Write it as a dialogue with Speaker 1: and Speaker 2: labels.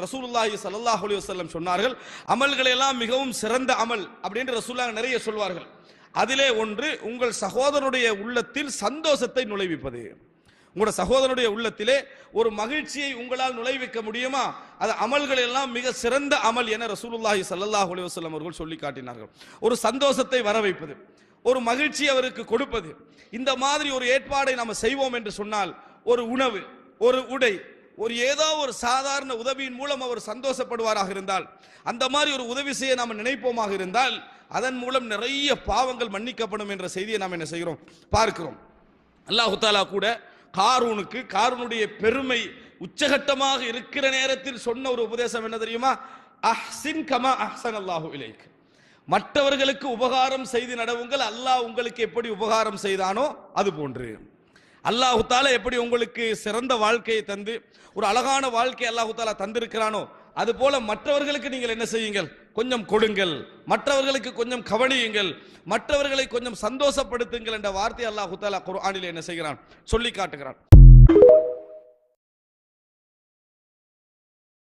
Speaker 1: ரசூலுல்லாஹி ஸல்லல்லாஹு அலைஹி வஸல்லம் சொன்னார்கள், அமல்கள் எல்லாம் மிகவும் சிறந்த அமல் அப்படின்னு ரசூலுல்லாஹ் நிறைய சொல்வார்கள். அதிலே ஒன்று உங்கள் சகோதரனுடைய உள்ளத்தில் சந்தோஷத்தை நுழைவிப்பது. உங்களோட சகோதரனுடைய உள்ளத்திலே ஒரு மகிழ்ச்சியை உங்களால் நுழைவிக்க முடியுமா? அது அமல்கள் எல்லாம் மிக சிறந்த அமல் என ரசூலுல்லாஹி ஸல்லல்லாஹு அலைஹி வஸல்லம் அவர்கள் சொல்லி காட்டினார்கள். ஒரு சந்தோஷத்தை வர வைப்பது, ஒரு மகிழ்ச்சி அவருக்கு கொடுப்பது, இந்த மாதிரி ஒரு ஏற்பாடை நாம் செய்வோம் என்று சொன்னால், ஒரு உணவு, ஒரு உடை, ஒரு ஏதோ ஒரு சாதாரண உதவியின் மூலம் அவர் சந்தோஷப்படுவாராக இருந்தால், அந்த மாதிரி ஒரு உதவி செய்ய நாம் நினைப்போமாக இருந்தால், அதன் மூலம் நிறைய பாவங்கள் மன்னிக்கப்படும் என்ற செய்தியை நாம் என்ன செய்கிறோம், பார்க்கிறோம். அல்லாஹு தஆலா கூட காரூனுக்கு, காரூனுடைய பெருமை உச்சகட்டமாக இருக்கிற நேரத்தில் சொன்ன ஒரு உபதேசம் என்ன தெரியுமா? அஹ்சின் கமா அஹ்சன் அல்லாஹு இலைக். மற்றவர்களுக்கு உபகாரம் செய்து நடவுங்கள், அல்லாஹ் உங்களுக்கு எப்படி உபகாரம் செய்தானோ அது போன்று. அல்லாஹு தஆலா எப்படி உங்களுக்கு சிறந்த வாழ்க்கையை தந்து ஒரு அழகான வாழ்க்கையை அல்லாஹு தஆலா தந்திருக்கிறானோ, அது போல மற்றவர்களுக்கு நீங்கள் என்ன செய்யுங்கள், கொஞ்சம் கொடுங்கள், மற்றவர்களுக்கு கொஞ்சம் கவனியுங்கள், மற்றவர்களை கொஞ்சம் சந்தோஷப்படுத்துங்கள் என்ற வார்த்தை அல்லாஹு தஆலா குர்ஆனில் என்ன செய்கிறான், சொல்லி காட்டுகிறான்.